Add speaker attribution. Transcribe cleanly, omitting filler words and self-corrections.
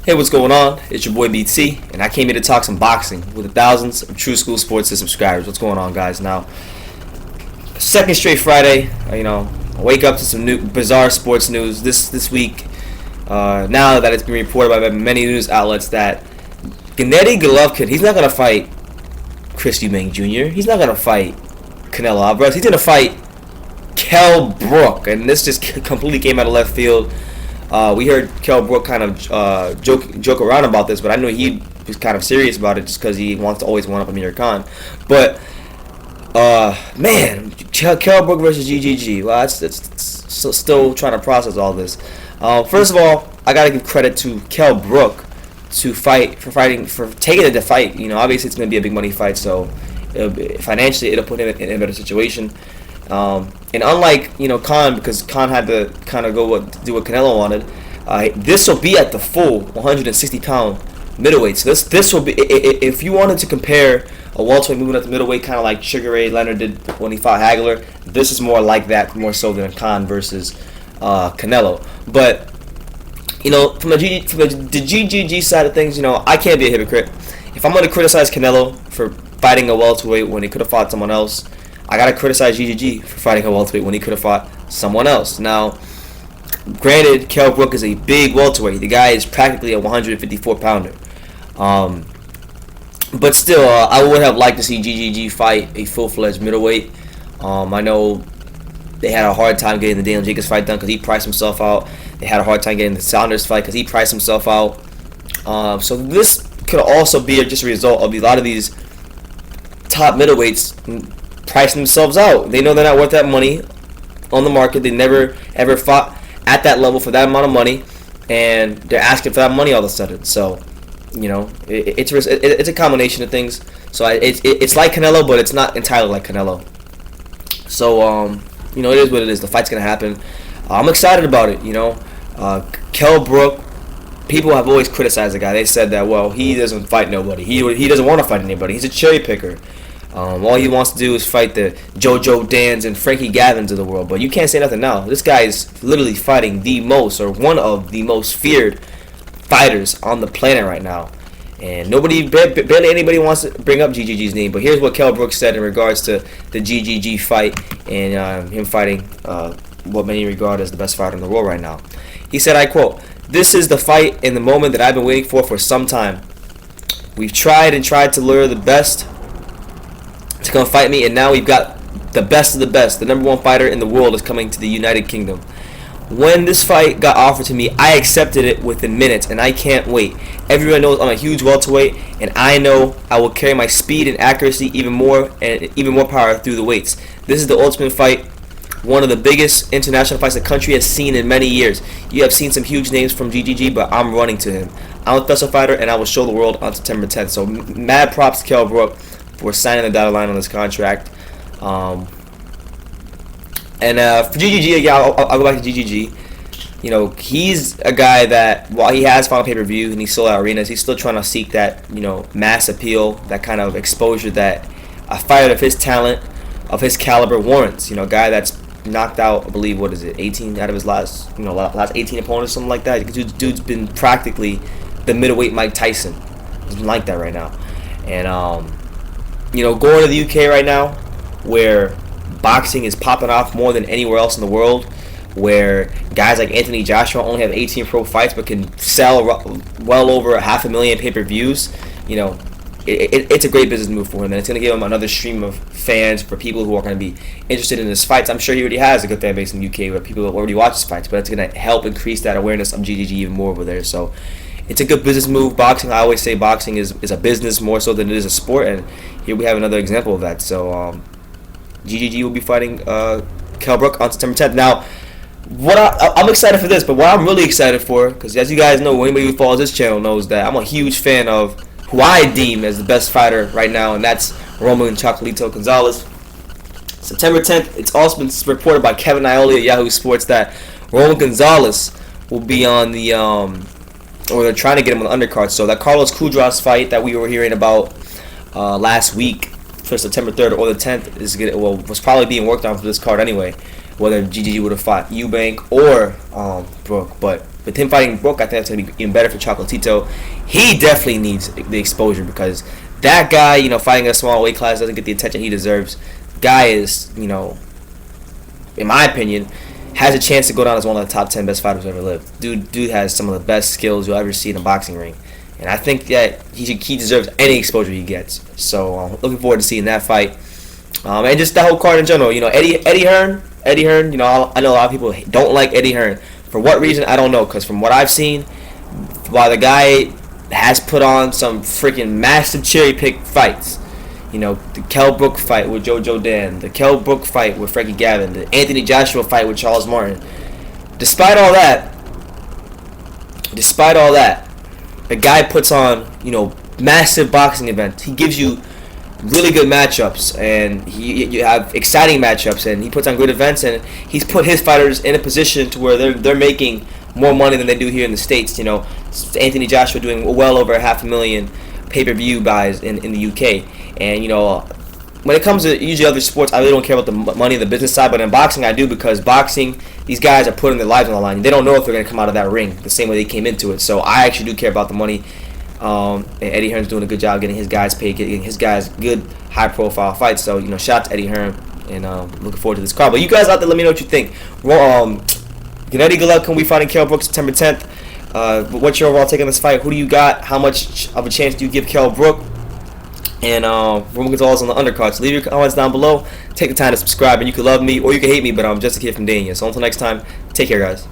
Speaker 1: Hey, what's going on? It's your boy BT, and I came here to talk some boxing with the thousands of True School Sports subscribers. What's going on, guys? Now, second straight Friday, I wake up to some new bizarre sports news this week. Now that it's been reported by many news outlets that Gennady Golovkin, he's not gonna fight Chris Eubank Jr. He's not gonna fight Canelo Alvarez. He's gonna fight Kell Brook, and this just completely came out of left field. We heard Kell Brook kind of joke around about this, but I knew he was kind of serious about it just because he wants to always one up Amir Khan. But man, Kell Brook versus GGG. Well, that's still trying to process all this. First of all, I gotta give credit to Kell Brook for taking it to fight. Obviously it's gonna be a big money fight, so financially it'll put him in a better situation. And unlike Khan, because Khan had to kind of do what Canelo wanted, this will be at the full 160-pound middleweight. So this will be, if you wanted to compare a welterweight moving up to middleweight, kind of like Sugar Ray Leonard did when he fought Hagler, this is more like that, more so than Khan versus Canelo. But from the GGG side of things, I can't be a hypocrite. If I'm going to criticize Canelo for fighting a welterweight when he could have fought someone else, I gotta criticize GGG for fighting a welterweight when he could have fought someone else. Now, granted, Kell Brook is a big welterweight. The guy is practically a 154-pounder. But still, I would have liked to see GGG fight a full-fledged middleweight. I know they had a hard time getting the Daniel Jacobs fight done because he priced himself out. They had a hard time getting the Saunders fight because he priced himself out. So this could also be just a result of a lot of these top middleweights pricing themselves out. They know they're not worth that money on the market. They never ever fought at that level for that amount of money, and they're asking for that money all of a sudden. So, it's a combination of things. So it's like Canelo, but it's not entirely like Canelo. So it is what it is. The fight's gonna happen. I'm excited about it. Kell Brook. People have always criticized the guy. They said that, well, he doesn't fight nobody. He doesn't want to fight anybody. He's a cherry picker. All he wants to do is fight the JoJo Dans and Frankie Gavins of the world. But you can't say nothing now. This guy is literally fighting the most, or one of the most feared fighters on the planet right now. And barely anybody wants to bring up GGG's name. But here's what Kell Brook said in regards to the GGG fight and him fighting what many regard as the best fighter in the world right now. He said, I quote, "This is the fight and the moment that I've been waiting for some time. We've tried to lure the best to come fight me, and now we've got the best of the best. The number one fighter in the world is coming to the United Kingdom. When this fight got offered to me, I accepted it within minutes, and I can't wait. Everyone knows I'm a huge welterweight, and I know I will carry my speed and accuracy even more power through the weights. This is the ultimate fight, one of the biggest international fights the country has seen in many years. You have seen some huge names from GGG, but I'm running to him. I'm a special fighter, and I will show the world on September 10th. So mad props to Kell Brook for signing the dotted line on this contract. And for GGG, again, I'll go back to GGG. He's a guy that, while he has fought pay-per-view and he's sold out arenas, he's still trying to seek that, mass appeal, that kind of exposure that a fighter of his talent, of his caliber warrants. A guy that's knocked out, I believe, 18 out of his last 18 opponents, something like that. Dude's been practically the middleweight Mike Tyson. He's been like that right now. And going to the UK right now, where boxing is popping off more than anywhere else in the world, where guys like Anthony Joshua only have 18 pro fights but can sell well over 500,000 pay-per-views, it's a great business move for him, and it's going to give him another stream of fans for people who are going to be interested in his fights. I'm sure he already has a good fan base in the UK where people already watch his fights, but it's going to help increase that awareness of GGG even more over there. So it's a good business move. Boxing, I always say boxing is a business more so than it is a sport, and here we have another example of that. So GGG will be fighting Kell Brook on September 10th. Now, I'm excited for this, but what I'm really excited for, because as you guys know, anybody who follows this channel knows that I'm a huge fan of who I deem as the best fighter right now, and that's Roman Chocolatito Gonzalez. September 10th, it's also been reported by Kevin Ioli at Yahoo Sports that Roman Gonzalez will be on the or they're trying to get him on the undercard. So that Carlos Kudras fight that we were hearing about last week for September 3rd or the 10th was probably being worked on for this card anyway. Whether GGG would have fought Eubank or Brook, but with him fighting Brook, I think that's going to be even better for Chocolatito. He definitely needs the exposure because that guy, fighting a small weight class doesn't get the attention he deserves. Guy is, in my opinion, has a chance to go down as one of the top 10 best fighters who ever lived. Dude has some of the best skills you'll ever see in a boxing ring. And I think that he deserves any exposure he gets. So looking forward to seeing that fight. And just that whole card in general. Eddie Hearn. I know a lot of people don't like Eddie Hearn. For what reason, I don't know. Because from what I've seen, while the guy has put on some freaking massive cherry pick fights, the Kell Brook fight with Jojo Dan, the Kell Brook fight with Frankie Gavin, the Anthony Joshua fight with Charles Martin. Despite all that, the guy puts on, massive boxing events. He gives you really good matchups, and you have exciting matchups, and he puts on good events, and he's put his fighters in a position to where they're making more money than they do here in the States. Anthony Joshua doing well over 500,000 pay-per-view buys in the UK. And when it comes to usually other sports, I really don't care about the money and the business side, but in boxing I do, because boxing, these guys are putting their lives on the line. They don't know if they're going to come out of that ring the same way they came into it. So I actually do care about the money. And Eddie Hearn's doing a good job getting his guys paid, getting his guys good high-profile fights. So shout out to Eddie Hearn, and looking forward to this card. But you guys out there, let me know what you think. Gennady Golovkin will be fighting Kell Brook September 10th. What's your overall take on this fight? Who do you got? How much of a chance do you give Kell Brook? And Gonzalez on the undercard. So leave your comments down below. Take the time to subscribe, and you can love me or you can hate me, but I'm just a kid from Dania. So until next time, take care, guys.